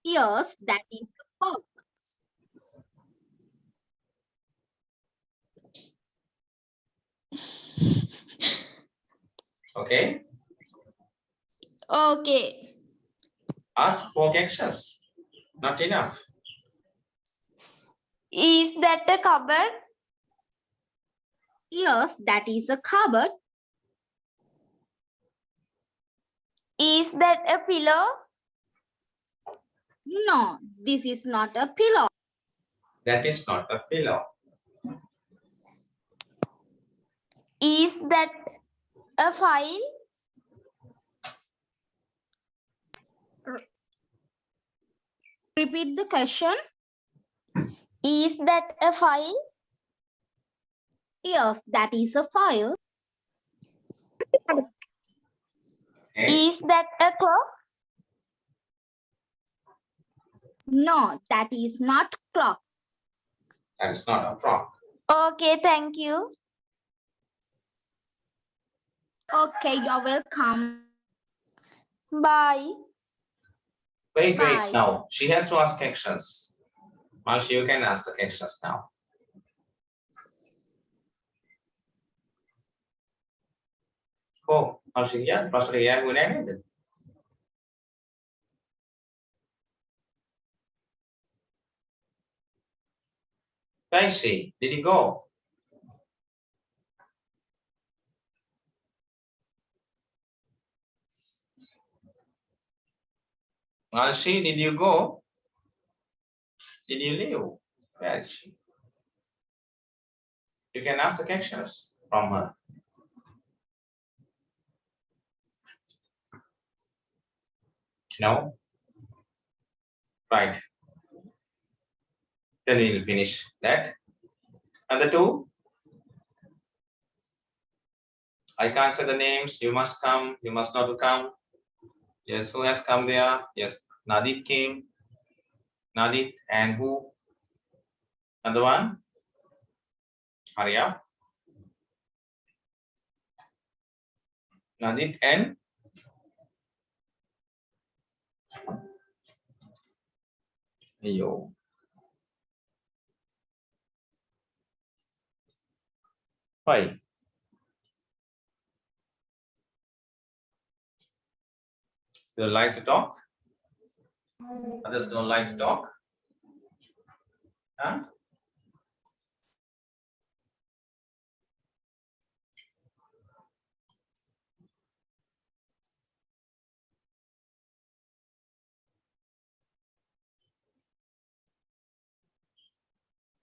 Yes, that is a fork. Okay. Okay. Ask for actions. Not enough. Is that a cupboard? Yes, that is a cupboard. Is that a pillow? No, this is not a pillow. That is not a pillow. Is that a file? Repeat the question. Is that a file? Yes, that is a file. Okay. Is that a clock? No, that is not clock. That is not a frog. Okay, thank you. Okay, you're welcome. Bye. Wait. Bye. Now she has to ask actions. Malshi, you can ask the actions now. Oh, Malshi, ya, Pastor ya, guna ini. Where is she? Did he go? Malshi, did you go? Did you leave? Where is she? You can ask the actions from her. No? Right. Then we'll finish that. Number 2. I can't say the names. You must come. You must not come. Yes, who has come there? Yes, Nadit came. Nadit and who? Another one? Hurry up. Nadit and Yo. Why? You like to talk? Others don't like to talk? Huh?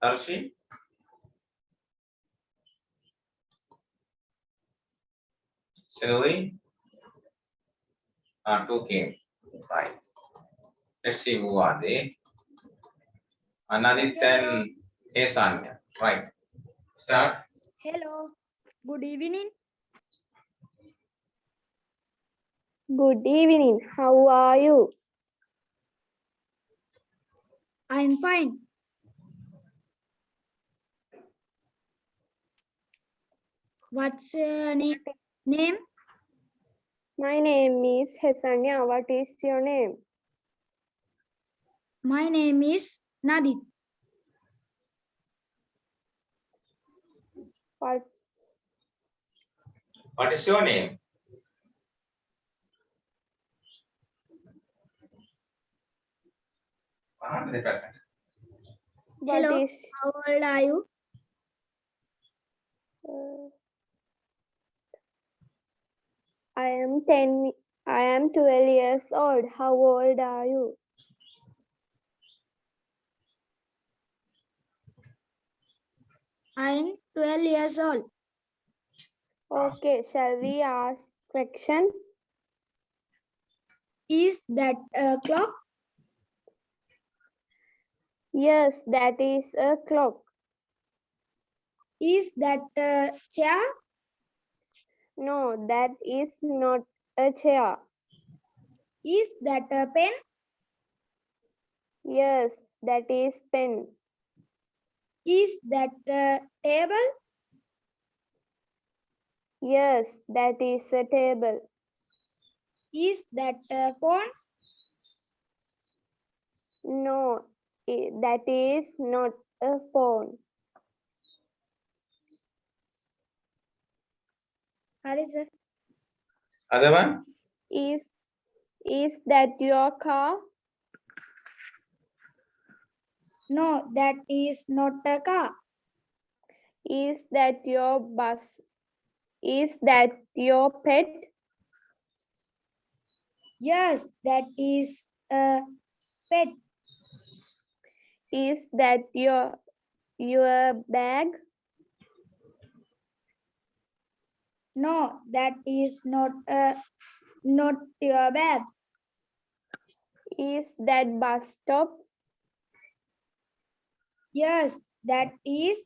Tarshi? Sinuli? 2 came. Right. Let's see who are they. Anadit and Esanya. Right. Start. Hello, good evening. Good evening. How are you? I'm fine. What's your name? My name is Hesanya. What is your name? My name is Nadit. What What is your name? what Hello, is how old are you? I am 10. I am 12 years old. How old are you? I'm 12 years old. Okay, shall we ask question? Is that a clock? Yes, that is a clock. Is that a chair? No, that is not a chair. Is that a pen? Yes, that is pen. Is that a table? Yes, that is a table. Is that a phone? No, that is not a phone. Hari sir. Other one? Is that your car? No, that is not a car. Is that your bus? Is that your pet? Yes, that is a pet. Is that your bag? No, that is not your bag. Is that bus stop? Yes, that is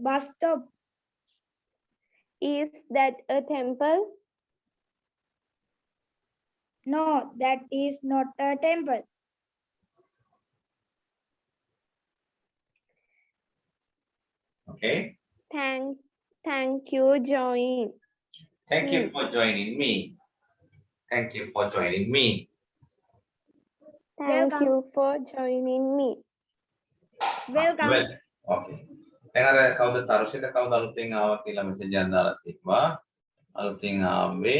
bus stop. Is that a temple? No, that is not a temple. Okay. Thank you, join. Thank you for joining me. Thank you for joining me. Thank Welcome. you for joining me. Welcome. Well, okay. දැන් අර කවුද තරුෂිත කවුද අලුතෙන් ආවා කියලා message එකක් දාලා තිබ්බා. අලුතෙන් ආවේ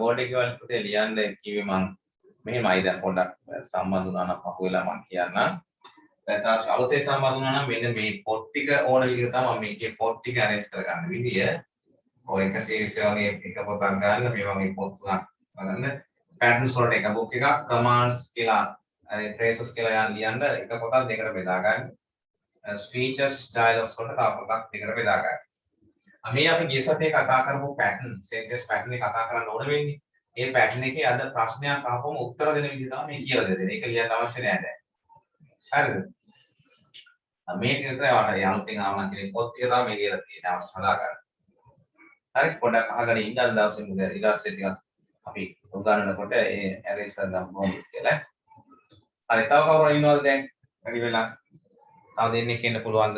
බෝඩ් එකේ වල පුතේ ලියන්න කිව්වේ මං මෙහෙමයි දැන් පොඩ්ඩක් සම්බන්ධ වුණා නම් පහුවෙලා මං කියන්නම්. දැන් තරුෂ අලුතෙන් සම්බන්ධ වුණා නම් මෙන්න මේ පොත් ටික ඕන විදිහට තමයි මම මේකේ පොත් ටික arrange කරගන්න විදිය. ඔය එක සීරීස් වගේ එක පොතක් ගන්න මේ වගේ පොත් තුනක් ගන්න. patterns වලට එක book එකක් commands කියලා phrases කියලා ලියන්න එක පොතක් දෙකට බෙදා ගන්න. speeches dialogues වලට තව පොතක් දෙකට බෙදා ගන්න. මේ අපි ගිය සතියේ කතා කරපු pattern sentence pattern එක කතා කරන්න ඕන වෙන්නේ. ඒ pattern එකේ අද ප්‍රශ්නයක් අහපුවම උත්තර දෙන විදිහ තමයි මේ කියලා දෙන්නේ. ඒක ලියන්න අවශ්‍ය නෑ දැන්. හරිද? මේක විතරයි වට යනුතින් ආවනම් කියන පොත් ටික තමයි මේ ලියලා තියෙන්නේ අවශ්‍ය හදා ගන්න. හරි පොඩ්ඩක් අහගෙන ඉඳන් දවසේ මුද ඊළාස්සේ ටිකක් අපි උගන්වනකොට ඒ arrange කරගන්න ඕනේ කියලා. හරි තව කවුරු ඉන්නවද දැන්? වැඩි වෙලා. තව දෙන්නෙක් ඉන්න පුළුවන්ද?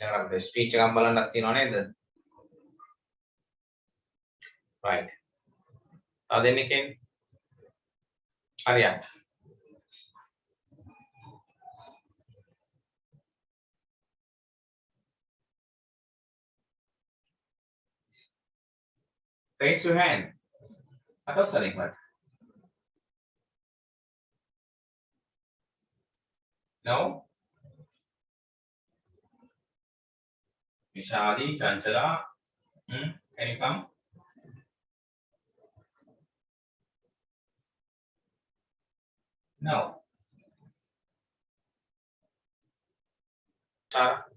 එහෙනම් අපේ ස්පීච් එකක් බලන්නත් තියෙනව නේද? right. තව දෙන්නෙක් ඉන්න. හරියට. Raise your hand. atau saling mat. No? Vishali, Chanchala, can you come? No. Start.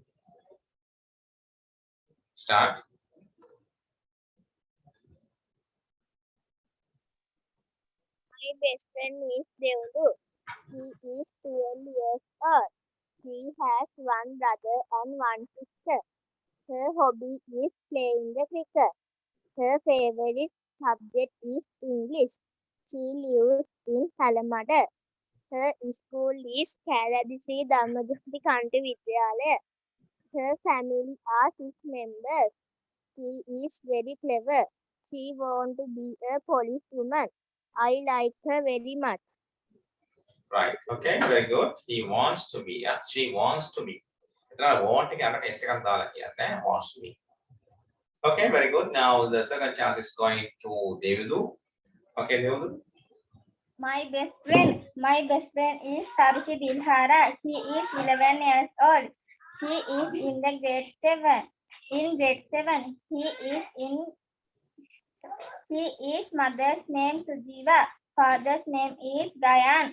My best friend is Devdu. He is 12 years old. He has one brother and one sister. Her hobby is playing the cricket. Her favorite subject is English. She lives in Halamada. Her school is Kaladisi Dhammadjoti Kanti Vidyalaya. Her family are 6 members. She is very clever. She wants to be a policewoman. I like her very much. Right. Okay. Very good. He wants to be. She wants to be. එතන want එක අකට s එකක් දාලා කියන්නේ wants to be. Okay. Very good. Now the second chance is going to Devidu. Okay, Devidu. My best friend is Tarushi Dilhara. She is 11 years old. She is in the grade 7. In grade 7, he is mother's name Sujiva. Father's name is Gayan.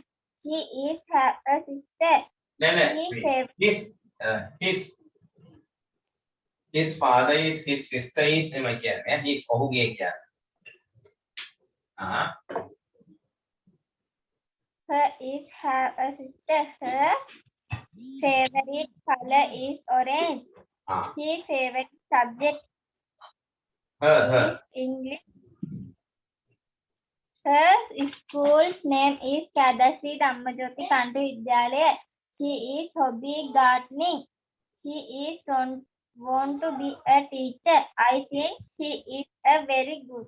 He is her a sister. No. His father is, his sister is, his ඔහුගේ කියන්නේ. Her is her a sister. Her favorite color is orange. His favorite subject is English. Her school's name is Kadasri Dhammadjoti Kanti Vidyalaya. She is hobby gardening. She is want to be a teacher. I think she is a very good.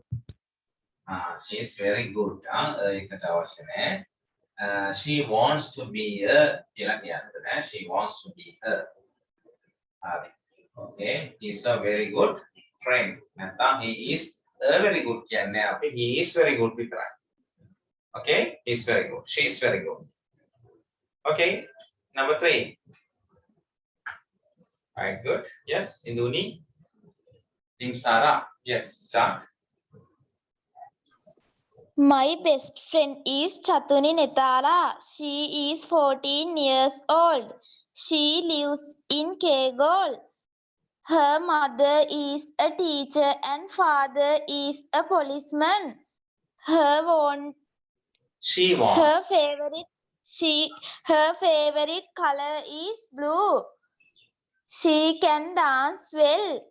She is very good. ඒකට අවශ්‍ය නැහැ. She wants to be a කියලා කියන්නද නෑ. She wants to be a. හරි. Okay. He is a very good friend. නැත්නම් he is a very good කියන්නේ අපි he is very good විතරයි. Okay? He is very good. She is very good. Okay. Number 3. Alright, good. Yes, Induni. Dimsara. Yes, start. My best friend is Chatuni Netara. She is 14 years old. She lives in Kegol. Her mother is a teacher and father is a policeman. Her She wants. Her favorite color is blue. She can dance well.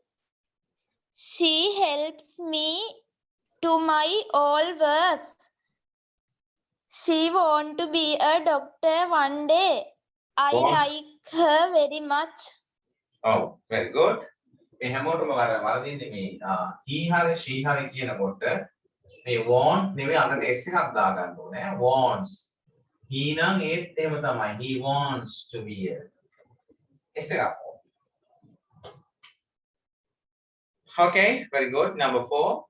She helps me to my all works. She want to be a doctor one day. I Wants. like her very much. Oh, very good. මේ හැමෝටම වරදින්නේ මේ he හරි she හරි කියනකොට මේ want නෙවෙයි අකට s එකක් දාගන්න ඕනේ. Wants. He නම් ඒත් එහෙම තමයි. He wants to be a. s එකක්. Okay, very good. Number 4.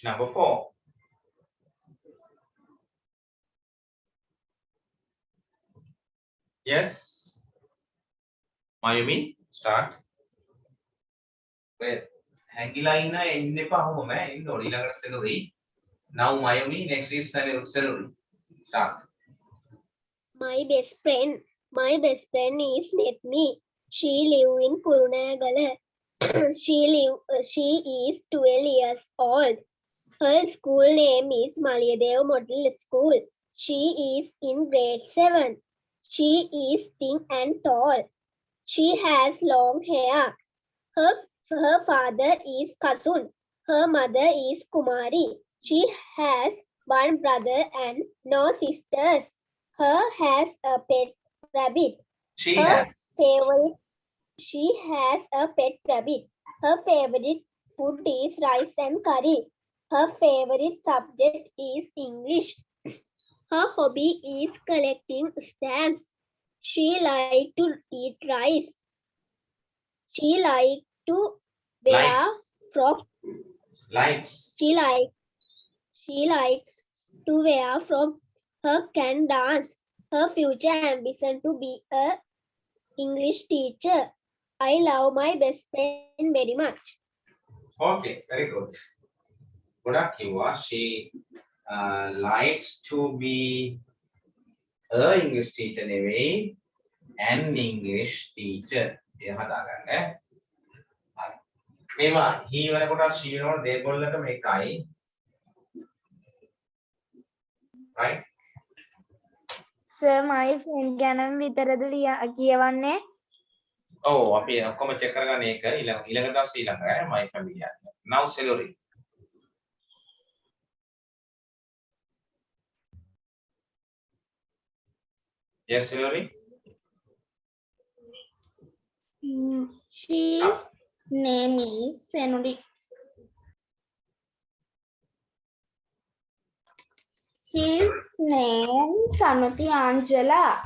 Number 4. Yes. Mayumi, start. Well, හැංගිලා ඉන්න එන්න එපා ඔහොම එන්න ඕනේ ඊළඟට Celery. Now Mayumi, next is Celery. Start. My best friend is Netmi. She live in Kurunagala. She is 12 years old. Her school name is Maliadev Model School. She is in grade 7. She is thin and tall. She has long hair. Her father is Kasun. Her mother is Kumari. She has one brother and no sisters. Her has a pet rabbit. She Her has. She has a pet rabbit. Her favorite food is rice and curry. Her favorite subject is English. Her hobby is collecting stamps. She likes to eat rice. She likes to wear Likes. frock. Likes. She likes to wear frock. Her can dance. Her future ambition to be a English teacher. I love my best friend very much. Okay, very good. ගොඩක් කිව්වා she likes to be a English teacher නෙවෙයි an English teacher. ඒ හදාගන්න. හරි. මේවා he වෙනකොට she වෙනකොට දෙකොල්ලටම එකයි. Right? Sir, my friend ගැන විතරද කියවන්නේ? ඔව් අපි ඔක්කොම check කරගන්න ඒක ඊළඟ දවස් ඊළඟ my family. Now Celery. Yes, Celery. She's name is Senuri. She's name Sanuti Angela.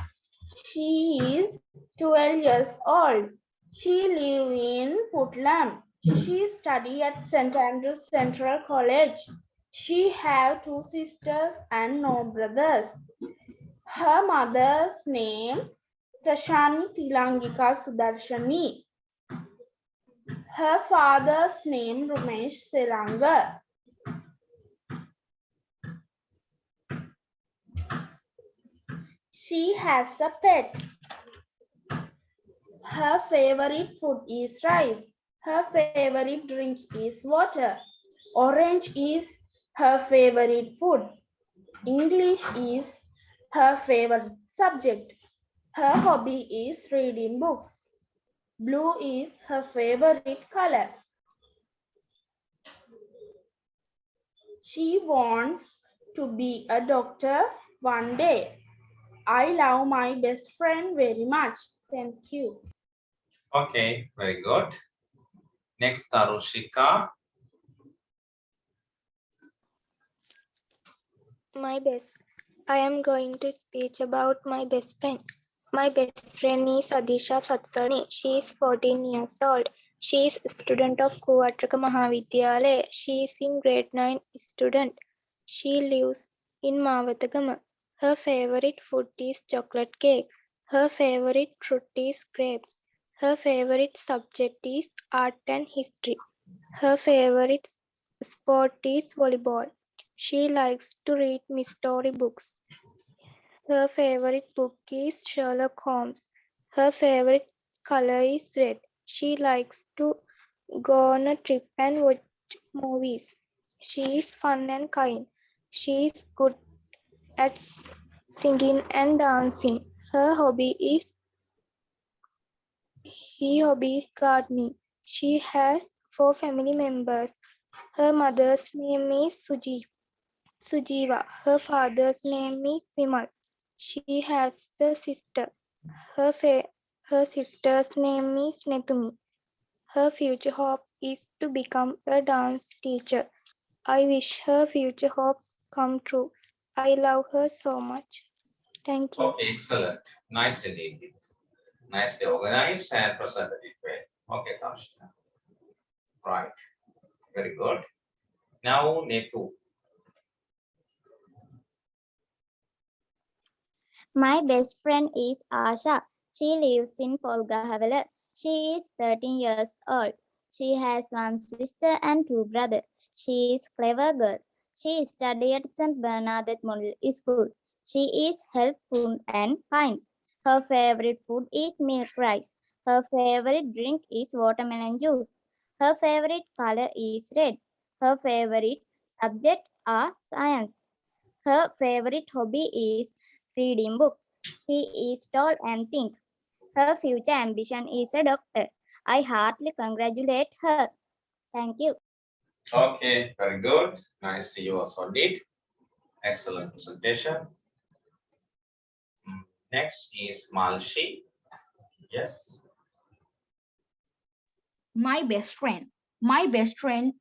She is 12 years old. She live in Putlam. She study at St. Andrews Central College. She have 2 sisters and no brothers. Her mother's name Prashani Tilangika Sudarshani. Her father's name Rumesh Seranga. She has a pet. Her favorite food is rice. Her favorite drink is water. Orange is her favorite food. English is her favorite subject. Her hobby is reading books. Blue is her favorite color. She wants to be a doctor one day. I love my best friend very much. Thank you. Okay, very good. Next Tarushika. I am going to speak about my best friend. My best friend is Adisha Satsani. She is 14 years old. She is a student of Kuvatraka Mahavidyalaya. She is in grade 9 student. She lives in Mavatagama. Her favorite food is chocolate cake. Her favorite fruit is grapes. Her favorite subject is art and history. Her favorite sport is volleyball. She likes to read mystery books. Her favorite book is Sherlock Holmes. Her favorite color is red. She likes to go on a trip and watch movies. She is fun and kind. She is good at singing and dancing. Her hobby is gardening. She has 4 family members. Her mother's name is Sujiva. Her father's name is Vimal. She has a sister. Her sister's name is Netumi. Her future hope is to become a dance teacher. I wish her future hopes come true. I love her so much. Thank you. Okay, excellent. Nice to read it. Nicely organized and presented it well. Okay, Tamshina. Right. Very good. Now, Netu. My best friend is Asha. She lives in Polgahavala. She is 13 years old. She has one sister and 2 brothers. She is clever girl. She studied at St. Bernadette Model School. She is helpful and kind. Her favorite food is milk rice. Her favorite drink is watermelon juice. Her favorite color is red. Her favorite subject are science. Her favorite hobby is reading books. She is tall and thin. Her future ambition is a doctor. I heartily congratulate her. Thank you. Okay, very good. Nicely you also did. Excellent presentation. Next is Malshi. Yes. My best friend. My best friend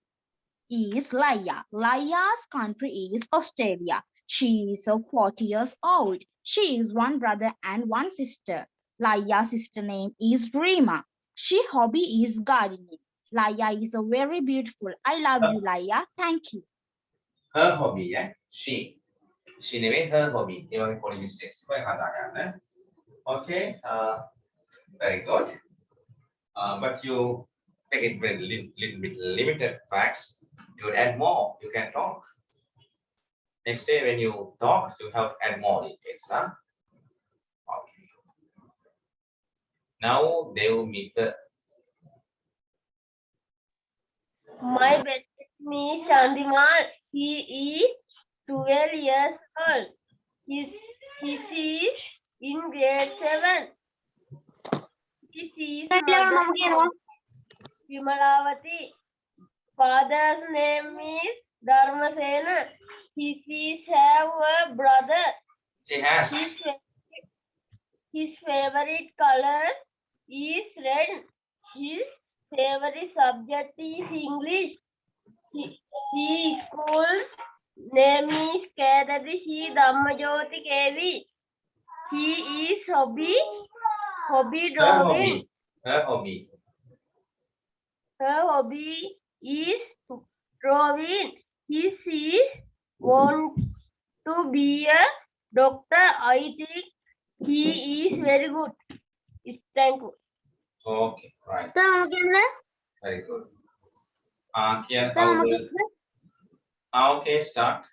is Laya. Laya's country is Australia. She is 40 years old. She is one brother and one sister. Laya's sister name is Rima. She hobby is gardening. Laya is a very beautiful. I love you, Laya. Thank you. Her hobby, yeah? She named her hobby. Even for mistakes. Okay, very good. But you take it with little bit limited facts. You add more. You can talk. Next day when you talk, you have to add more details. Huh? Okay. Now they will meet the. My best friend is Chandimal. He is 12 years old. He is in grade 7. His mother is Vimalavati. Father's name is Dharmasena. He have a brother. She has. His favorite color is red. His favorite subject is English. His school name is Kedadi Shi Dhammajoti KV. He is hobby Her drawing. hobby. Her hobby. Her hobby is drawing. He want to be a doctor. I think he is very good. Thank you. Okay, right. Very good. Kian, okay, start.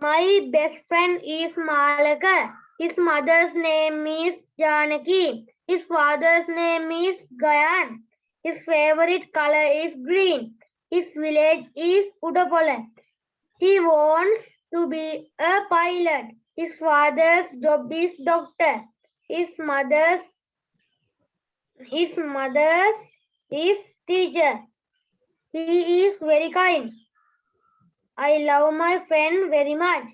My best friend is Malaka. His mother's name is Janaki. His father's name is Gayan. His favorite color is green. His village is Udapola. He wants to be a pilot. His father's job is doctor. His mother's is teacher. He is very kind. I love my friend very much.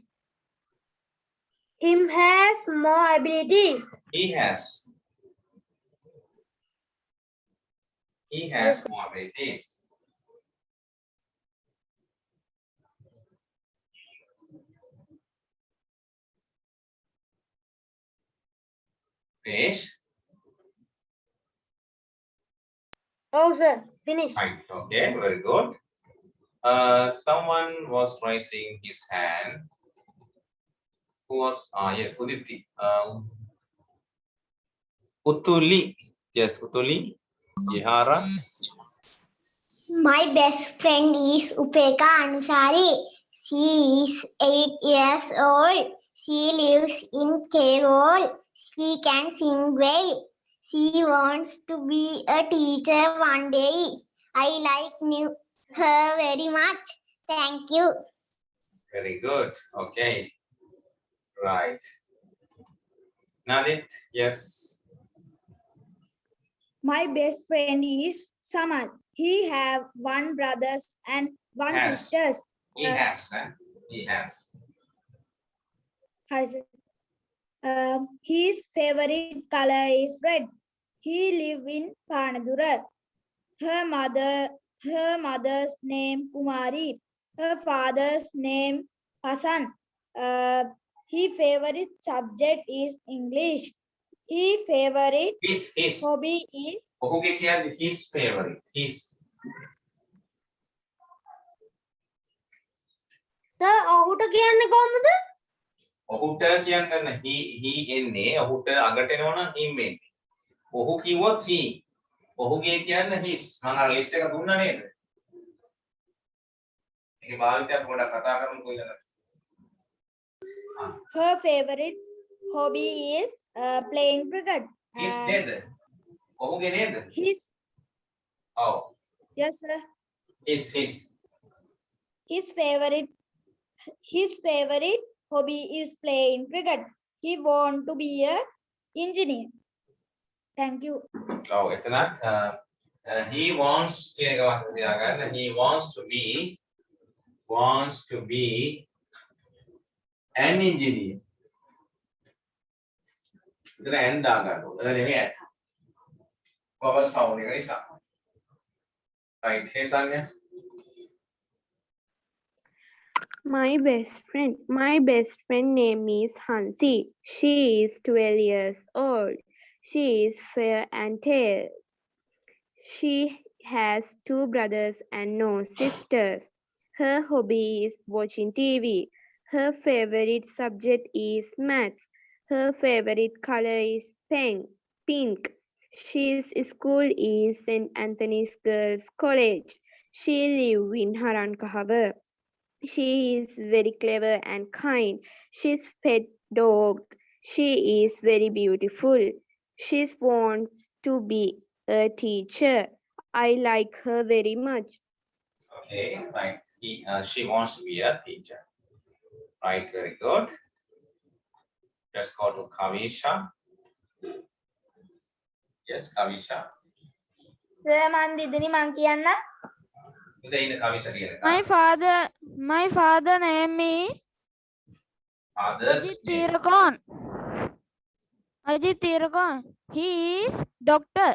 Him has more abilities. He has. He has more abilities. Finish. Oh, sir. Finish. Right. Okay. Very good. Someone was raising his hand. Who was? Yes, Uditi. Utuli. Yes, Utuli. Ihara. My best friend is Upeka Ansari. She is 8 years old. She lives in Kerala. She can sing well. She wants to be a teacher one day. I her very much. Thank you. Very good. Okay. Right. Nadit. Yes. My best friend is Samad. He have one brothers and one Has. sisters. He has. He has. His favorite color is red. He live in Panadura. Her mother's name Kumari. Her father's name Hasan. His favorite subject is English. His favorite His. hobby is ඔහුගේ කියන්නේ his favorite. His. Sir, ඔහුට කියන්නේ කොහොමද? ඔහුට කියන්න he එන්නේ ඔහුට අගට එනවනම් him එන්නේ. ඔහු කිව්වොත් he. ඔහුගේ කියන්න his. මම අර ලිස්ට් එක දුන්නා නේද? ඒකේ භාවිතයක් පොඩ්ඩක් කතා කරමුකෝ ඊළඟට. her favorite hobby is playing cricket. his නේද? ඔහුගේ නේද? His ඔව්. yes sir. his. His favorite hobby is playing cricket. He want to be a engineer. Thank you. ඔව් එතනත් he wants කියන එක මතක තියාගන්න. He wants to be an engineer. එතන and දාගන්න ඕන. එතන නෙමෙයි at. vowel sound එක නිසා. Right. Hey Sanya. My best friend name is Hansi. She is 12 years old. She is fair and tall. She has 2 brothers and no sisters. Her hobby is watching TV. Her favorite subject is maths. Her favorite color is pink. She's school is St. Anthony's Girls College. She lives in Harankahawa. She is very clever and kind. She's pet dog. She is very beautiful. She wants to be a teacher. I like her very much. Okay. Right. She wants to be a teacher. Right. Very good. Let's go to Kavisha. Yes, Kavisha. මන් දිදිනි මං කියන්න. උදේ ඉන්න Kavisha කියන එක. My father name is Others. Ajit Tiragon. He is doctor.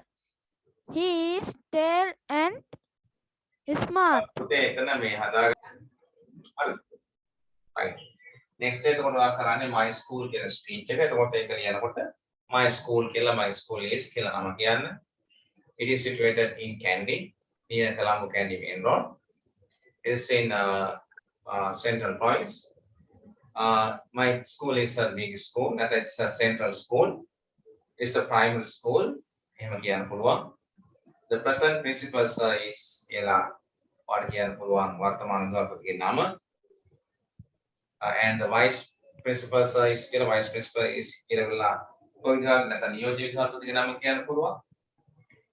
He is tall and smart. උදේ එතන මේ හදාගන්න. හරි. Right. Next day එතකොට ඔයා කරන්නේ my school කියන ස්පීච් එක. එතකොට ඒක ලියනකොට my school කියලා my school is කියලා නම කියන්න. It is situated in Kandy, near Colombo Kandy Main Road. It is in Central Province. My school is a big school. That's a central school. It's a primary school. එහෙම කියන්න පුළුවන්. The present principal sir is Ela. වාට කියන්න පුළුවන් වර්තමාන අධ්‍යාපකගේ නම. And the vice principal sir is කියලා vice principal is කියලා වෙලා කොයි විදිහකට නැත්නම් නියෝජ්‍ය විභාගපතිගේ නම කියන්න පුළුවන්.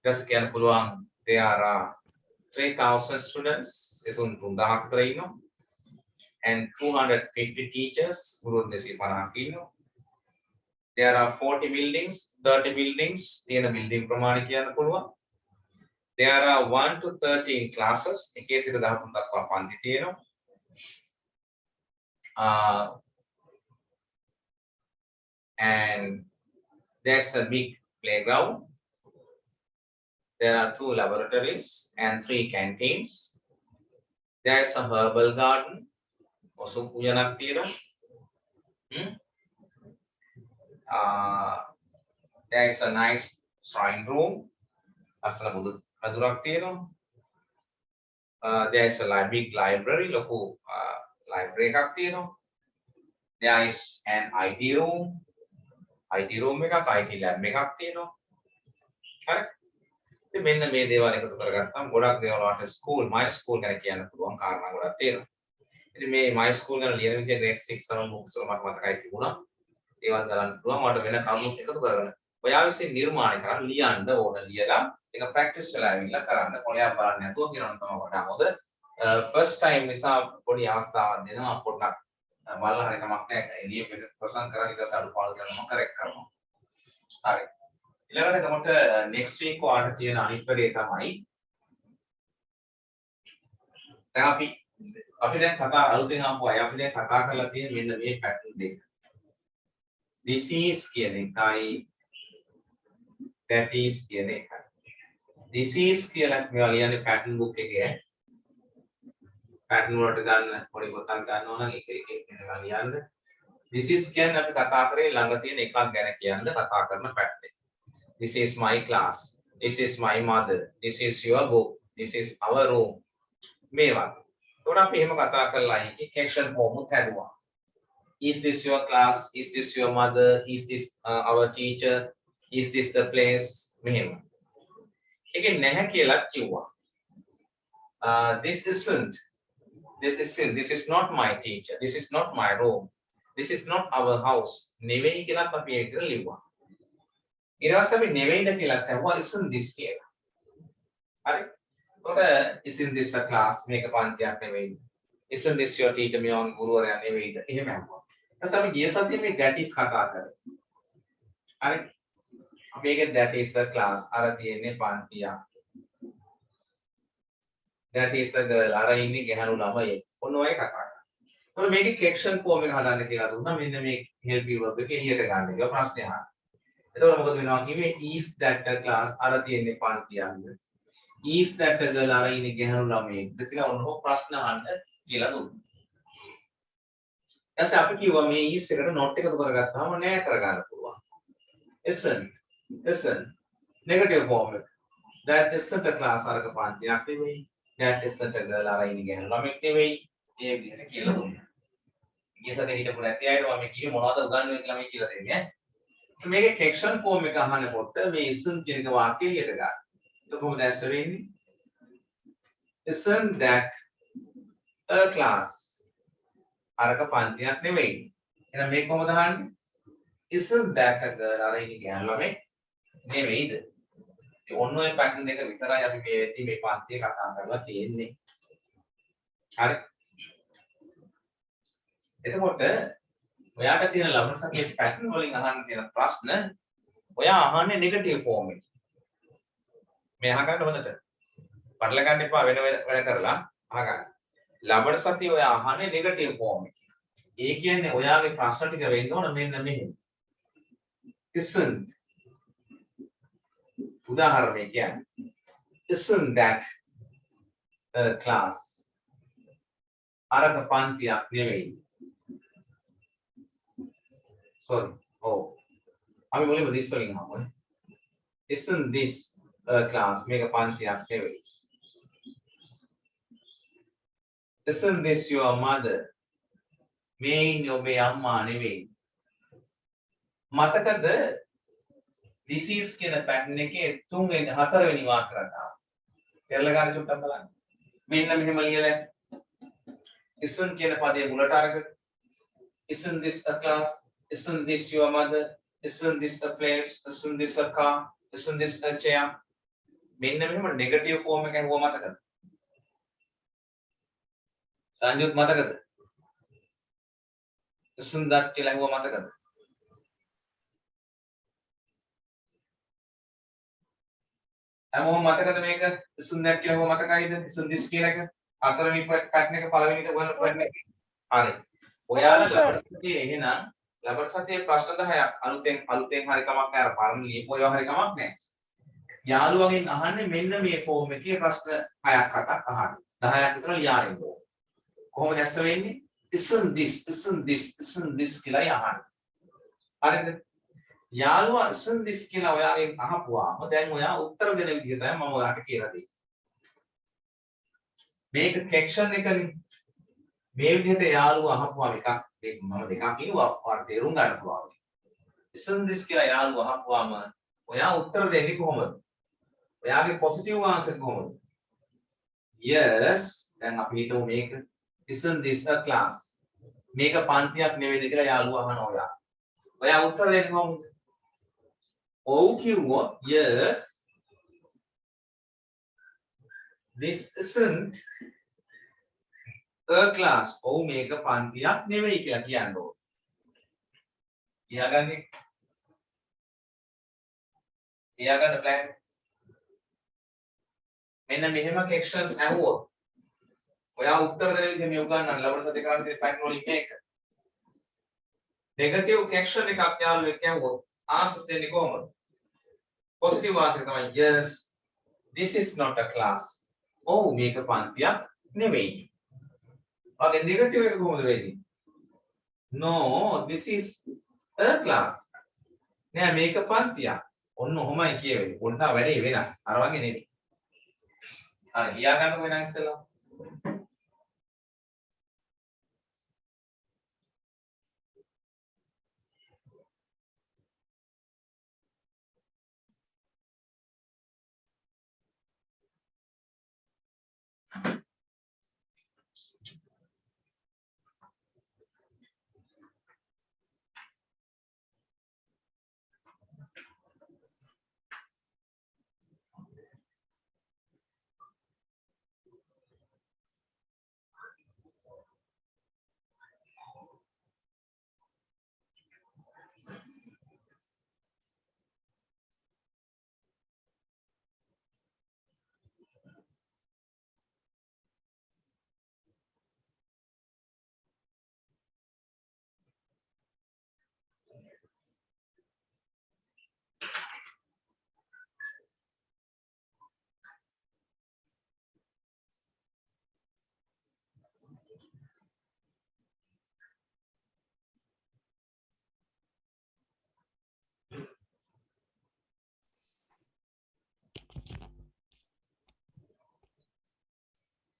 ඊට කියන්න පුළුවන් there are 3,000 students සිසුන් 3000ක් විතර ඉන්නවා. And 250 teachers ගුරුවරුන් 250ක් ඉන්නවා. There are 40 buildings, 30 buildings තියෙන building ප්‍රමාණය කියන්න පුළුවන්. There are 1 to 13 classes. එකේ සිට 13 දක්වා පන්ති තියෙනවා. And there's a big playground. There are 2 laboratories and 3 canteens. There's a herbal garden. Also pujanak තියෙනවා. There is a nice shrine room. අසල බුදු අදුරක් තියෙනවා. There is a big library. ලොකු library එකක් තියෙනවා. There is an IT room. IT room එකක් IT lab එකක් තියෙනවා. හරි. ඉතින් මෙන්න මේ දේවල් එකතු කරගත්තාම ගොඩක් දේවල් වලට school my school ගැන කියන්න පුළුවන් කාරණා ගොඩක් තියෙනවා. ඉතින් මේ my school ගැන ලියන විදිය grade 6 7 books වල මට මතකයි තිබුණා. ඒවත් ගලන්න පුළුවන්. මට වෙන කරුණු එකතු කරගෙන ඔයා විසින් නිර්මාණය කරලා ලියන්න ඕන ලියලා ඒක ප්‍රැක්ටිස් වෙලා ඇවිල්ලා කරන්න. කොලයක් බලන්න නැතුව කියනවා තමයි වඩා හොඳ. first time නිසා පොඩි අවස්ථාවක් දෙනවා පොඩ්ඩක් බලලා හරි කමක් නැහැ. එළියෙ එක ප්‍රසන් කරලා ඊට පස්සේ අඩුපාඩු කරනවා කරෙක්ට් කරනවා. හරි. ඊළඟට ගමට next week ඔයාලට තියෙන අනිත් වැඩේ තමයි දැන් අපි දැන් කතා අලුතෙන් ආපු අය අපි දැන් කතා කරලා තියෙන මෙන්න මේ පැටර්න් දෙක. This is කියන එකයි that is කියන එකයි. This is කියලා මේවා ලියන්නේ pattern book එකේ. pattern වලට ගන්න පොඩි පොතක් ගන්නවා නම් එක වෙනවා ලියන්න. This is කියන්නේ අපි කතා කරේ ළඟ තියෙන එකක් ගැන කියන්න කතා කරන pattern එක. This is my class. This is my mother. This is your book. This is our room. මේවා. ඒකට අපි එහෙම කතා කරලා ඉන්නේ caption form උත් හැදුවා. Is this your class? Is this your mother? Is this our teacher? Is this the place? මෙහෙම. ඒකේ නැහැ කියලා කිව්වා. This isn't. This is not my teacher. This is not my room. This is not our house. නෙවෙයි කියලාත් අපි ඒක ලිව්වා. ඊට පස්සේ අපි නෙවෙයිද කියලා තවුවා isn't this කියලා. හරි. එතකොට isn't this a class? මේක පන්තියක් නෙවෙයිද? Isn't this your teacher? මේ on ගුරුවරයා නෙවෙයිද? එහෙම අහුවා. ඊට පස්සේ අපි ගිය සතියේ මේ that is කතා කරා. හරි. මේක that is a class. අර තියෙන්නේ පන්තියක්. That is a girl. අර ඉන්නේ ගැහණු ළමයෙක්. ඔන්න ඔය කතා කරා. එතකොට මේකේ caption form එක හදන්න කියලා දුන්නා. මෙන්න මේ help you verb එක එළියට ගන්න කියලා ප්‍රශ්නේ අහනවා. එතකොට මොකද වෙනවා කිව්වේ is that a class? අර තියෙන්නේ පන්තියක්ද? Is that a girl? අර ඉන්නේ ගැහණු ළමයෙක්ද කියලා ඔන්න ඔය ප්‍රශ්න අහන්න කියලා දුන්නා. ඊට පස්සේ අපි කිව්වා මේ is එකට not එකතු කරගත්තාම නෑ කරගන්න පුළුවන්. isn't negative form එක. That isn't a class අරක පන්තියක් නෙවෙයි. That isn't a girl අර ඉන්නේ ගැහණු ළමෙක් නෙවෙයි. ඒ විදිහට කියලා දුන්නා. ඊයේ සතියේ හිටපු නැති අයට මම කිව්වේ මොනවද උගන්වන්නේ කියලා මේ කියලා දෙන්නේ ඈ. මේකේ caption form එක අහනකොට මේ isn't කියන එක වාක්‍ය එළියට ගන්න. ඒක කොහොමද ඇස් වෙන්නේ? Isn't that a class? අරක පන්තියක් නෙවෙයි. එහෙනම් මේක කොහොමද අහන්නේ? Isn't that a girl? අර ඉන්නේ ගැහණු ළමෙක් නෙවෙයිද? ඒ ඔන්න ඔය පැටර්න් දෙක විතරයි අපි මේ පන්තියේ කතා කරලා තියෙන්නේ. හරි. එතකොට ඔයාට තියෙන ලබන සතියේ පැටර්න් වලින් අහන්න තියෙන ප්‍රශ්න ඔයා අහන්නේ නෙගටිව් ෆෝම් එකේ. මේ අහගන්න හොඳට. පටල ගන්න එපා වෙන වැඩ කරලා අහගන්න. ලබන සතියේ ඔයා අහන්නේ නෙගටිව් ෆෝම් එකේ. ඒ කියන්නේ ඔයාගේ ප්‍රශ්න ටික වෙන්න ඕන මෙන්න මෙහෙම. isn't උදාහරණයක් කියන්නේ isn't that a class? අරක පන්තියක් නෙවෙයි. Sorry. Oh. අපි මුලින්ම this වලින් අහමු. Isn't this a class? මේක පන්තියක් නෙවෙයි. Isn't this your mother? මේ ඉන්නේ ඔබේ අම්මා නෙවෙයි. මතකද this is කියන පැටර්න් එකේ 3 වෙනි 4 වෙනි වාක්‍යයට ආවා. පෙරලා ගන්න චුට්ටක් බලන්න. මෙන්න මෙහෙම ලියලා isn't කියන පදයේ මුලට අරගෙන isn't this a class? Isn't this your mother? Isn't this a place? Isn't this a car? Isn't this a chair? මෙන්න මෙහෙම නෙගටිව් ෆෝම් එකෙන් හුව මතකද? සංයුත් මතකද? isn't that කියලා හුව මතකද? හැමෝම මතකද මේක? isn't that කියලා හුව මතකයිද? isn't this කියලා එක? හතරවෙනි පැටර්න් එක පළවෙනිට ඔයාලා පැටර්න් එක. හරි. ඔයාලා ලබන සතියේ එහෙනම් ලබන සතියේ ප්‍රශ්න 10ක් අලුතෙන් හරි කමක් නැහැ. අර පරණ ලියපු ඒවා හරි කමක් නැහැ. යාළුවගෙන් අහන්නේ මෙන්න මේ ෆෝම් එකේ ප්‍රශ්න 6ක් 7ක් අහන්න. 10ක් විතර ලියාගෙන ඉන්න. කොහොමද ඇස්ස වෙන්නේ? isn't this කියලා අහන්න. හරිද? යාළුවා isn't this කියලා ඔයාගෙන් අහපුවාම දැන් ඔයා උත්තර දෙන විදිහ තමයි මම ඔයාට කියලා දෙන්නේ. මේක කෙක්ෂන් එකනේ. මේ විදිහට යාළුවා අහපුවාම එකක් මම දෙකක් කිව්වා ඔයාලට තේරුම් ගන්න පුළුවන්. isn't this කියලා යාළුවා අහපුවාම ඔයා උත්තර දෙන්නේ කොහොමද? ඔයාගේ පොසිටිව් ආන්සර් කොහොමද? yes දැන් අපි හිතමු මේක isn't this a class? මේක පන්තියක් නෙවෙයිද කියලා යාළුවා අහනවා ඔයා. ඔයා උත්තර දෙන්නේ කොහොමද? ඔව් කිව්වොත් yes this isn't a class. ඔව් මේක පන්තියක් නෙවෙයි කියලා කියන්න ඕන. කියාගන්නේ. කියාගන්න plan. මෙන්න මෙහෙම questions අහුවොත් ඔයා උත්තර දෙන විදිහ මේ උගන්වන්න ලබන සතිය කරන්න තියෙන pattern වලින් මේක. negative question එකක් යාළුවෙක් අහුවොත් answers දෙන්නේ කොහොමද? positive answer තමයි yes this is not a class. ඔව් මේක පන්තියක් නෙවෙයි. ඔයාගේ negative එක කොහොමද වෙන්නේ? no this is a class. නෑ මේක පන්තියක්. ඔන්න ඔහොමයි කියවෙන්නේ. පොඩ්ඩක් වැඩේ වෙනස්. අර වගේ නෙවෙයි. හරි ලියා ගන්නකො වෙන ඉස්සෙල්ලා.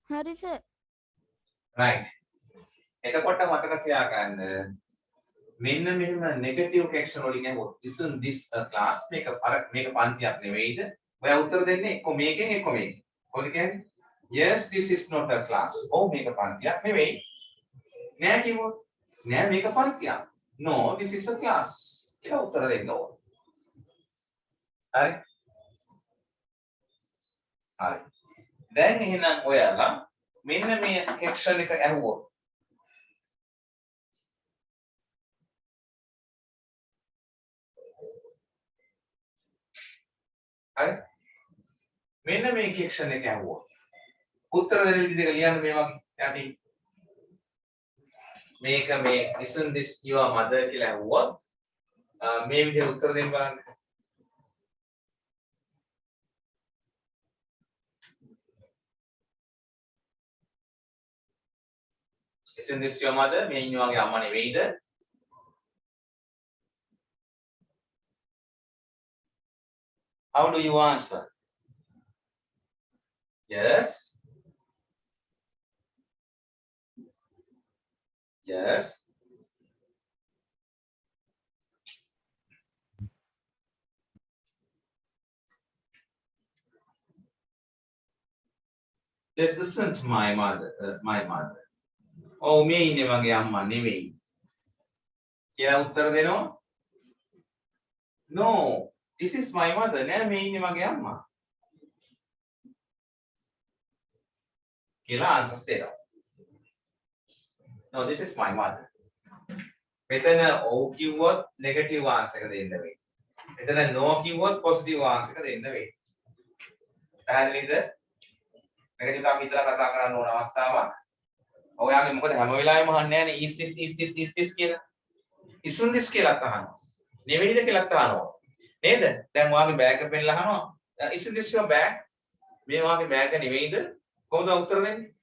හරි සර්. right. එතකොට මතක තියාගන්න මෙන්න මෙහෙම negative question වලින් අහුවොත් isn't this a class? මේක පන්තියක් නෙවෙයිද? ඔයා උත්තර දෙන්නේ එක්ක මේකෙන් එක්ක මේකෙන්. කොහොමද කියන්නේ? yes this is not a class. ඔව් මේක පන්තියක් නෙවෙයි. නෑ කිව්වොත් නෑ මේක පන්තියක්. no this is a class. කියලා උත්තර දෙන්න ඕන. හරි. හරි. දැන් එහෙනම් ඔයාලා මෙන්න මේ කෙක්ෂන් එක අහුවොත් හරි මෙන්න මේ කෙක්ෂන් එක අහුවොත් උත්තර දෙන විදිහ ලියන්න මේ වගේ යටි මේක මේ isn't this your mother කියලා අහුවොත් මේ විදිහට උත්තර දෙන්න බලන්න. Isn't this your mother? මේ ඉන්නේ වගේ අම්මා නෙවෙයිද? How do you answer? Yes. Yes. This isn't my mother. My mother. ඔව් මේ ඉන්නේ මගේ අම්මා නෙවෙයි කියලා උත්තර දෙනවා. no this is my mother. නෑ මේ ඉන්නේ මගේ අම්මා කියලා answers දෙනවා. no this is my mother. මෙතන ඔව් කිව්වොත් negative answer එක දෙන්න වෙයි. මෙතන no කිව්වොත් positive answer එක දෙන්න වෙයි. පැහැදිලිද? මේක ටිකක් හිතලා කතා කරන්න ඕන අවස්ථාවක්. ඔයාගේ මොකද හැම වෙලාවෙම අහන්නේ නැහැ is this කියලා. isn't this කියලා අහනවා. නෙවෙයිද කියලා අහනවා. නේද? දැන් ඔයාගේ බෑග් එක පෙන්නලා අහනවා. isn't this your bag? මේ ඔයාගේ බෑග් එක නෙවෙයිද? කොහොමද උත්තර දෙන්නේ?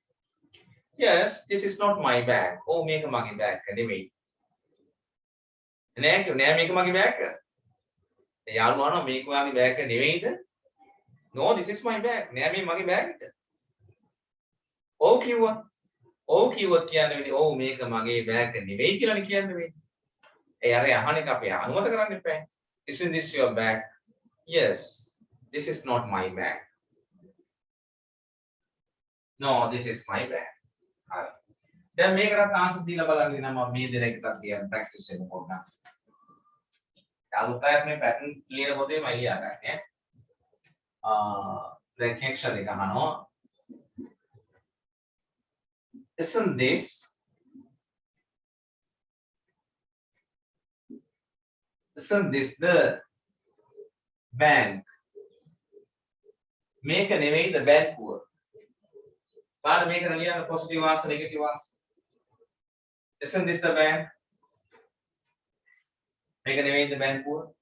yes this is not my bag. ඔව් මේක මගේ බෑග් එක නෙවෙයි. නෑ මේක මගේ බෑග් එක. යාළුවා අහනවා මේක ඔයාගේ බෑග් එක නෙවෙයිද? No, this is my bag. නෑ මේ මගේ බෑග් එක. ඔව් කිව්වා. ඔව් කිව්වොත් කියන්නේ වෙන්නේ ඔව් මේක මගේ බෑග් එක නෙවෙයි කියලානේ කියන්නේ වෙන්නේ. ඒ අර අහන එක අපි අනුමත කරන්න එපා. Isn't this your bag? Yes. This is not my bag. No, this is my bag. හරි. දැන් මේකට ආන්සර් දීලා බලන්න නම් මම මේ දෙකකට කියන ප්‍රැක්ටිස් එක පොඩ්ඩක්. අලුතෙන් මේ පැටර්න් ලියන පොතේ මම ලියා ගන්න දැන් කෙක්ෂන් එක අහනවා. Isn't this the bank? මේක නෙවෙයිද බැංකුව? බලන්න මේක ලියන්න positive answer negative answer. Isn't this the bank? මේක නෙවෙයිද බැංකුව?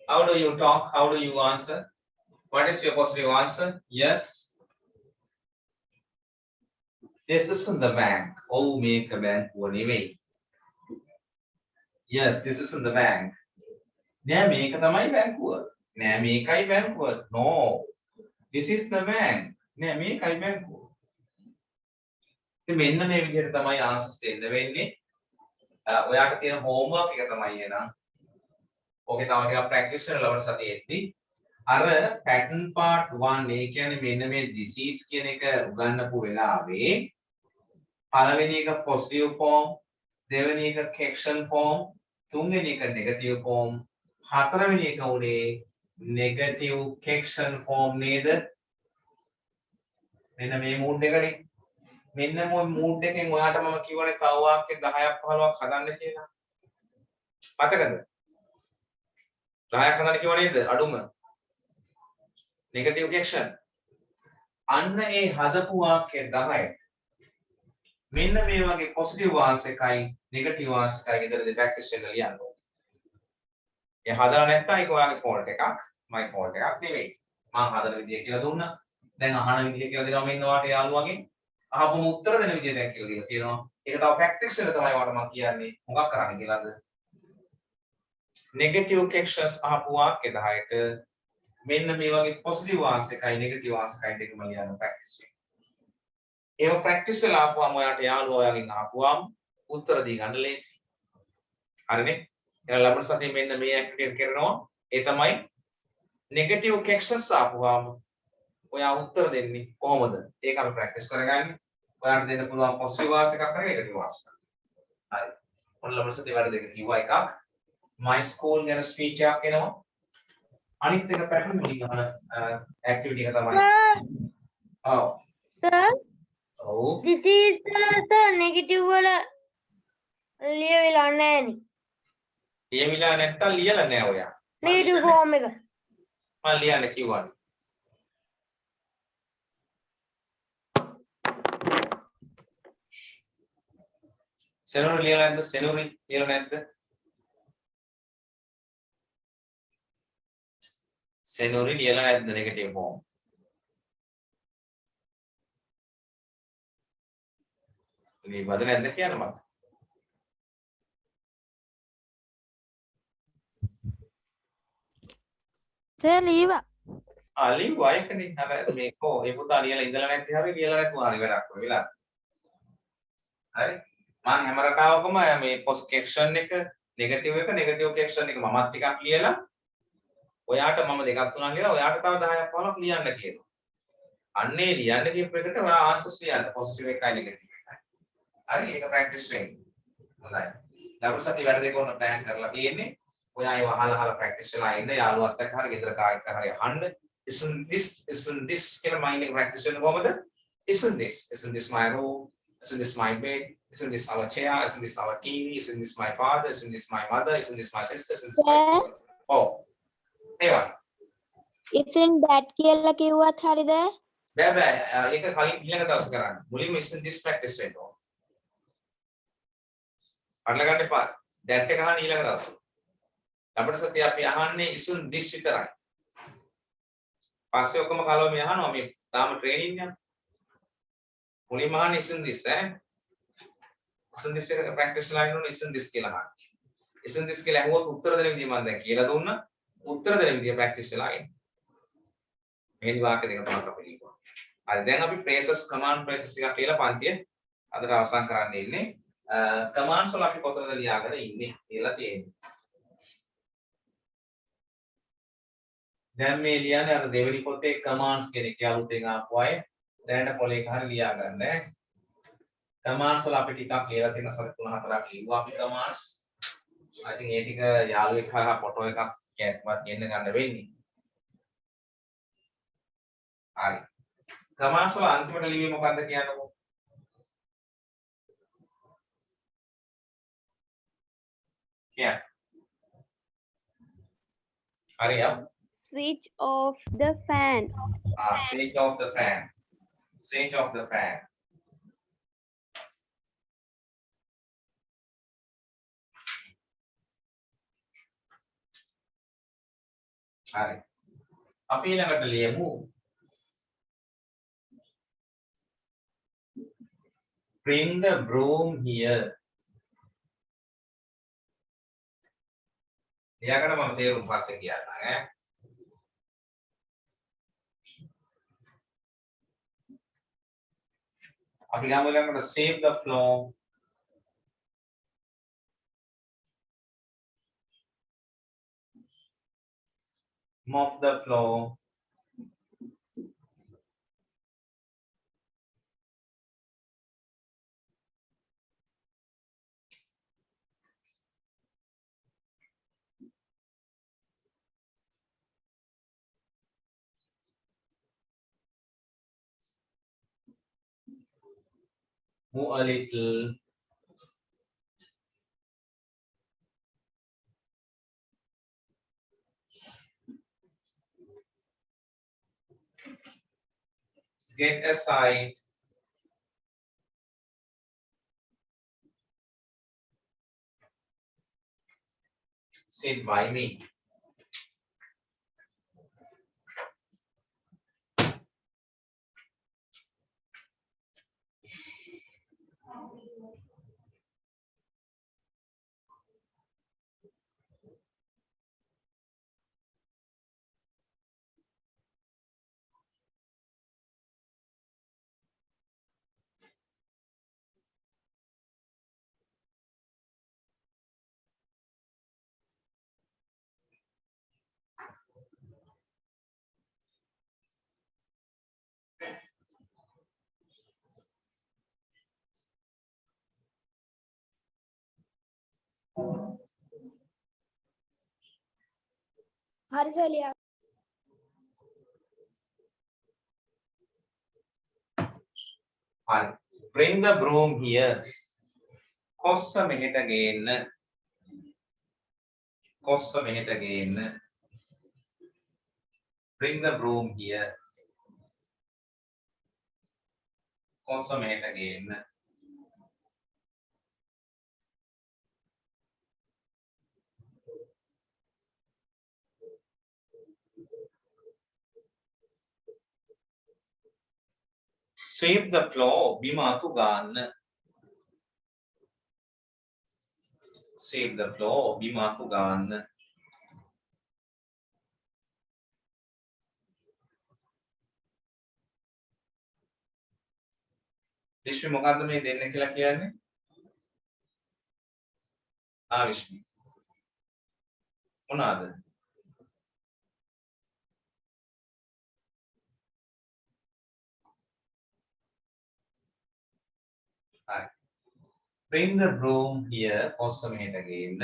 How do you talk? How do you answer? What is your positive answer? Yes. This isn't the bank. Oh, make a bank anyway. Yes, this isn't the bank. නෑ මේක තමයි බැංකුව. නෑ මේකයි බැංකුව. No. This is the bank. නෑ මේකයි බැංකුව. ඉතින් මෙන්න මේ විදිහට තමයි ආන්සර්ස් දෙන්න වෙන්නේ. ඔයාට තියෙන homework එක තමයි එනවා. ඕකේ තව ටිකක් ප්‍රැක්ටිස් කරලා ලබන සතියේදී අර pattern part 1 ඒ කියන්නේ මෙන්න මේ disease කියන එක උගන්වපු වෙලාවේ පළවෙනි එක positive form, දෙවෙනි එක question form, තුන්වෙනි එක negative form, හතරවෙනි එක උනේ negative question form නේද? මෙන්න මේ mood එකනේ. මෙන්න මේ mood එකෙන් ඔයාට මම කියවනේ තව වාක්‍ය 10ක් 15ක් හදන්න කියලා. මතකද? 10ක් හදන්න කිව්ව නේද? අඩුම. negative question. අන්න ඒ හදපු වාක්‍ය 10ක් මෙන්න මේ වගේ positive answer එකයි negative answer එකයි විතරද practice කරලා ලියන්න ඕනේ. ඒ හදලා නැත්නම් ඒක ඔයාගේ fault එකක්, my fault එකක් නෙවෙයි. මම හදන විදිය කියලා දුන්නා. දැන් අහන විදිය කියලා දෙනවා මෙන්න ඔයාට යාළුවගෙන්. අහපුම උත්තර දෙන විදිය දැන් කියලා දීලා තියෙනවා. ඒක තව practice කරලා තමයි ඔයාට මම කියන්නේ මොකක් කරන්න කියලාද. negative questions අහපු වාක්‍ය 10ට මෙන්න මේ වගේ positive answer එකයි negative answer එකයි දෙකම ලියන්න practice වෙන්න. ඒක practice කරලා ආපුවම ඔයාට යාළුවා ඔයාගෙන් ආපුවම උත්තර දී ගන්න ලේසි. හරිනේ? එහෙනම් ලබන සතියේ මෙන්න මේ activity එක කරනවා. ඒ තමයි negative questions ආපුවම ඔයා උත්තර දෙන්නේ කොහොමද? ඒක අපි practice කරගන්නේ. ඔයාට දෙන්න පුළුවන් positive answer එකක් හරි negative answer එකක්. හරි. ඔන්න ලබන සතියේ වැඩ දෙක කිව්වා එකක්. my school ගැන speech එකක් එනවා. අනිත් එක pattern වලින් අහන activity එක තමයි. ඔව්. Sir, ඔව්. this is the negative වල ලියවිලා නැහැ නේ. ලියවිලා නැත්තම් ලියලා නෑ ඔයා. negative form එක. මම ලියන්න කිව්වා. සෙනුරි ලියලා නැද්ද? සෙනුරි ලියලා නැද්ද? සෙනුරි ලියලා නැද්ද negative form? ලියවද නැද්ද කියන්න මම. සර් ලීවා. ලියුවා ඒකනේ. අර මේකෝ ඒ පුතා ලියලා ඉඳලා නැති හරිය ලියලා නැතුව හරි වැඩක් වෙලා. හරි. මම හැම රටාවකම මේ post caption එක negative caption එක මමත් ටිකක් ලියලා ඔයාට මම දෙකක් තුනක් ලියලා ඔයාට තව 10ක් 15ක් ලියන්න කියනවා. අන්නේ ලියන්න කියපු එකට ඔයා answers ලියන්න positive එකයි negative එකයි. හරි ඒක practice වෙන්න. හොඳයි. ඊළඟ සතිය වැඩ දෙක ඔන්න plan කරලා තියෙන්නේ. ඔයා ඒව අහලා practice වෙලා ඉන්න යාළුවත් එක්ක හරි ගෙදර කාගෙත් හරි අහන්න. isn't this කියලා mind එක practice වෙන කොහමද? isn't this my room? Isn't this my bed? Isn't this our chair? Isn't this our TV? Isn't this my father? Isn't this my mother? Isn't this my sister? Isn't this my oh ඒවා isn't that කියලා කිව්වත් හරිද? බෑ බෑ ඒක කලින් ඊළඟ දවස් කරන්න. මුලින්ම isn't this practice වෙන්න ඕන. අල්ල ගන්න එපා. that එක අහන්න ඊළඟ දවසේ. අපිට සතිය අපි අහන්නේ isn't this විතරයි. පස්සේ ඔක්කොම කලව මේ අහනවා මේ තාම ට්‍රේනින් යන. මුලින්ම අහන්නේ isn't this isn't this එක ප්‍රැක්ටිස් කරලා ඉන්නෝනේ isn't this කියලා අහන්න. isn't this කියලා අහුවොත් උත්තර දෙන විදිය මම දැන් කියලා දුන්නා. උත්තර දෙන විදිය ප්‍රැක්ටිස් වෙලා ඉන්න. මේ වාක්‍ය දෙක තමයි අපි ලියනවා. හරි දැන් අපි phrases command phrases ටිකක් කියලා පන්තිය අදට අවසන් කරන්න ඉන්නේ. commands වල අපි කොතනද ලියාගෙන ඉන්නේ කියලා තියෙන්නේ. දැන් මේ ලියන්නේ අර දෙවෙනි පොතේ commands කියන එක අලුතෙන් ආපු අය දැනට පොලේ එක හරි ලියා ගන්න. commands වල අපි ටිකක් ලියලා තියෙන සති 3-4ක් ලිව්වා අපි commands. I think ඒ ටික යාළුවෙක් හරහා ෆොටෝ එකක් කැක්වත් ගෙන්න ගන්න වෙන්නේ. හරි. commands වල අන්තිමට ලිව්වේ මොකක්ද කියන්නකෝ? Yeah. Hurry up. Switch off the fan. Switch off the fan. Switch off the fan. Hurry. අපි ඊළඟට ලියමු. Bring the broom here. ලියාගෙන මම තේරුම් පස්සේ කියන්නම් ඈ. අපි ගමු ඊළඟට sweep the floor. Mop the floor. Move a little. Get aside. Sit by me. හරි සලියා. Hurry. Bring the broom here. කොස්ස මෙහෙට ගේන්න. කොස්ස මෙහෙට ගේන්න. Bring the broom here. කොස්ස මෙහෙට ගේන්න. Sweep the floor. බිම අතු ගන්න. Sweep the floor. බිම අතු ගන්න. විශ්වි මොකද්ද මේ දෙන්න කියලා කියන්නේ? විශ්වි. මොනවාද? Bring the broom here. කොස්ස මෙහෙට ගේන්න.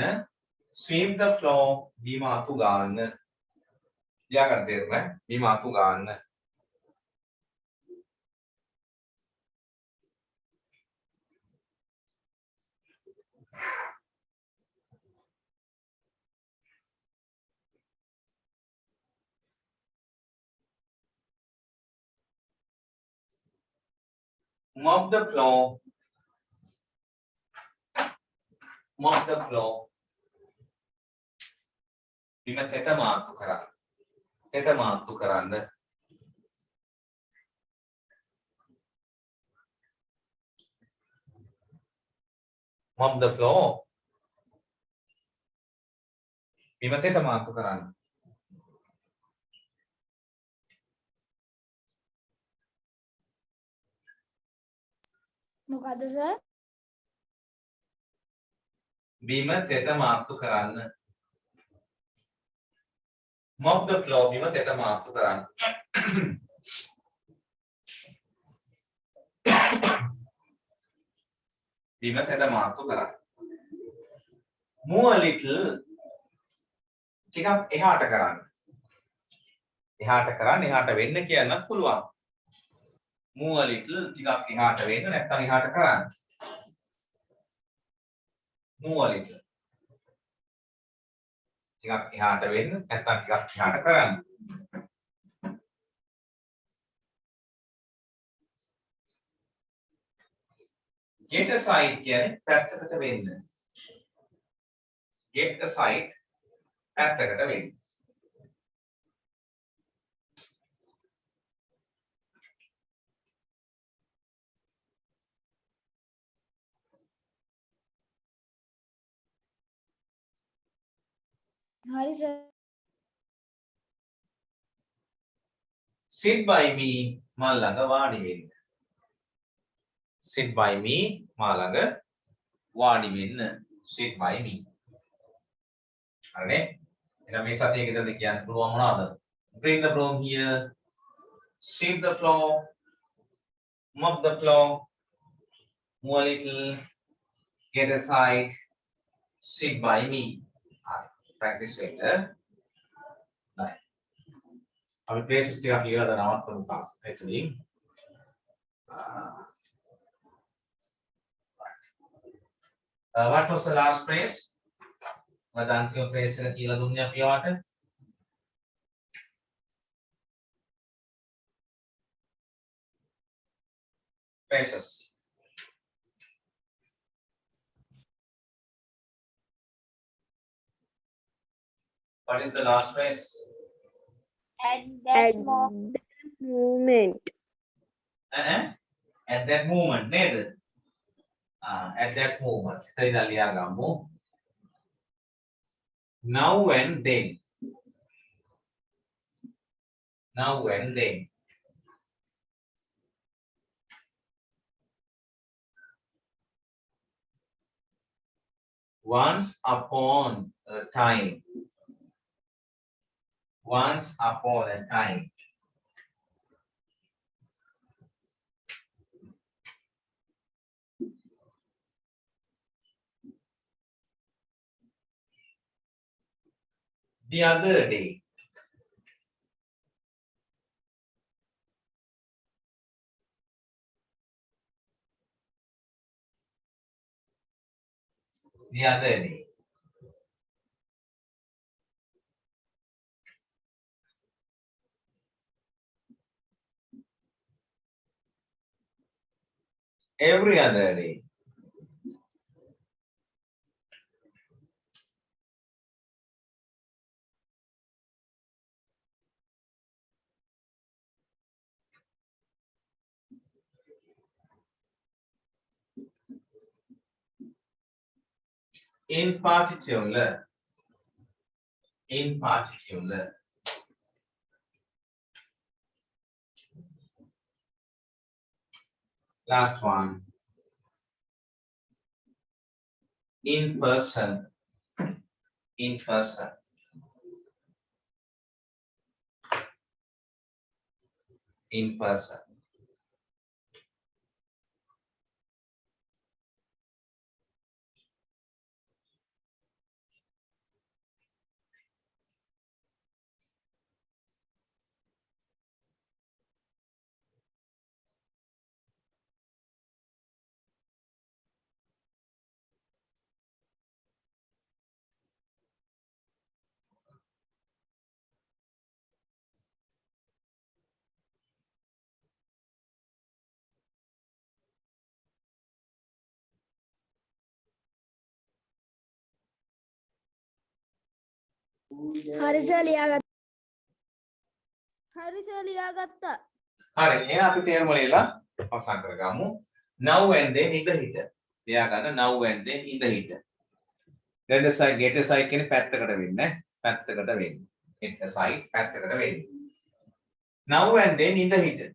Sweep the floor. බිම අතු ගන්න. ලියාගන්න තේරුණා? බිම අතු ගන්න. Mop the floor. Mop the floor. බිම තෙත මාත්තු කරන්න. තෙත මාත්තු කරන්න. mop the floor. බිම තෙත මාත්තු කරන්න. මොකද සර්? බිම තෙත මාත්තු කරන්න. mop the floor. බිම තෙත මාත්තු කරන්න. බිම තෙත මාත්තු කරන්න. move a little. ටිකක් එහාට කරන්න. එහාට කරන්න, එහාට වෙන්න කියන්නත් පුළුවන්. move a little ටිකක් එහාට වෙන්න නැත්නම් එහාට කරන්න. move a little. ටිකක් එහාට වෙන්න නැත්නම් ටිකක් එහාට කරන්න. get aside කියන්නේ පැත්තකට වෙන්න. get aside පැත්තකට වෙන්න. හරි සර්. sit by me මා ළඟ වාඩි වෙන්න. sit by me මා ළඟ වාඩි වෙන්න. sit by me. හරිනේ? එහෙනම් මේ සතියේ ගෙදරද කියන්න පුළුවන් මොනවද? bring the broom here, sweep the floor, mop the floor, move a little, get aside, sit by me. Practice later. Right. Our places still here than our class actually. What was the last phrase? Madantiyo phrase එක කියලා දුන්නේ අපි ඔයාට. Phrases. What is the last phrase? At that moment. At that moment නේද? At that moment. එතන ලියා ගමු. Now and then. Now and then. Once upon a time. Once upon a time. The other day. The other day. Every other day. In particular. In particular. Last one. In person. In person. In person. හරි sir ලියාගත්තා. හරි sir ලියාගත්තා. හරි එහෙනම් අපි තේරුම ලියලා අවසන් කරගමු. Now and then in the heater. ලියා ගන්න now and then in the heater. get aside කියන්නේ පැත්තකට වෙන්නේ. පැත්තකට වෙන්නේ. get aside පැත්තකට වෙන්නේ. Now and then in the heater.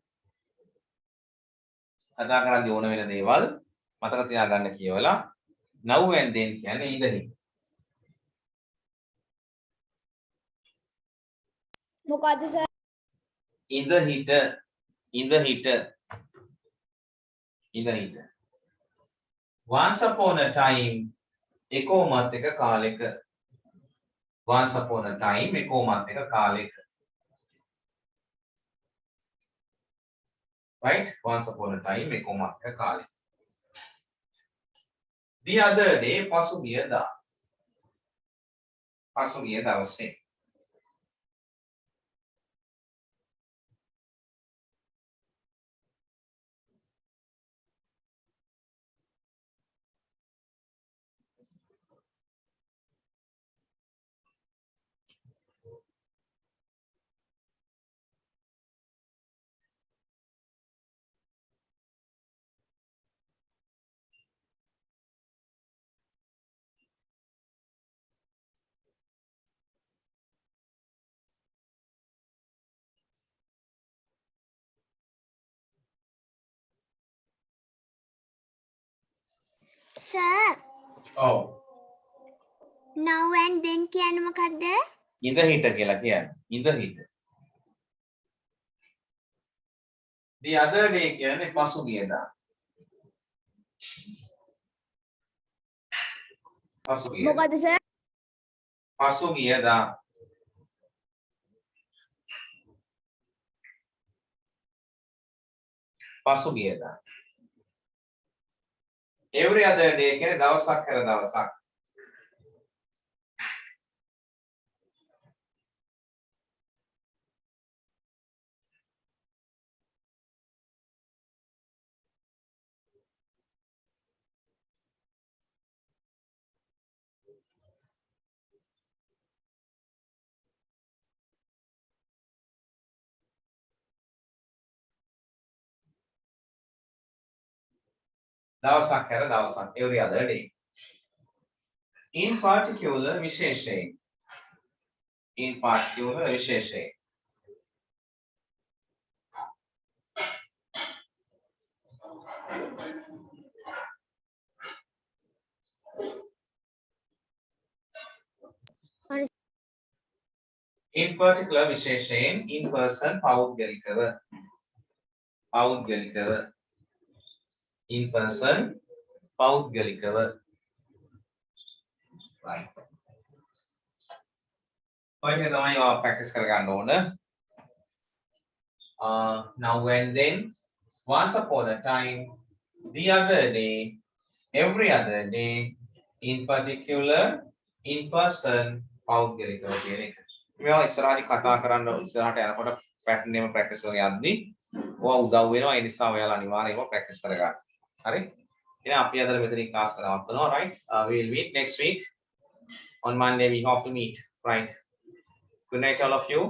කතා කරද්දී ඕන වෙන දේවල් මතක තියාගන්න කියවලා now and then කියන්නේ in the heater. මොකද්ද sir? In the heater. In the heater. In the heater. Once upon a time එකෝමත් එක කාලෙක. Once upon a time එකෝමත් එක කාලෙක. Right? Once upon a time එකෝමත් එක කාලෙක. The other day පසුගියදා. පසුගිය දවසේ. Sir, Oh. now and then කියන්නේ මොකද්ද? In the heater කියලා කියන්නේ. In the heater. The other day කියන්නේ පසුගියදා. පසුගියදා. මොකද්ද සර්? පසුගියදා. පසුගියදා. Every other day කියන්නේ දවසක් හැර දවසක්. දවසක් හැර දවසක්. Every other day. In particular විශේෂයෙන්. In particular විශේෂයෙන්. In particular විශේෂයෙන් in person පෞද්ගලිකව. පෞද්ගලිකව. In person පෞද්ගලිකව. Right. ඔය තමයි ඔයා practice කරගන්න ඕන. Now and then, once upon a time, the other day, every other day, in particular, in person පෞද්ගලිකව කියන එක. මේවා ඉස්සරහදී කතා කරන්න ඉස්සරහට යනකොට pattern එක practice කරගෙන යද්දී ඔයා උදව් වෙනවා. ඒ නිසා ඔයාලා අනිවාර්යයෙන්ම practice කරගන්න. හරි? එහෙනම් අපි අද මෙතනින් class එක නවත්තනවා. Right? We will meet next week. On Monday we hope to meet. Right? Good night all of you.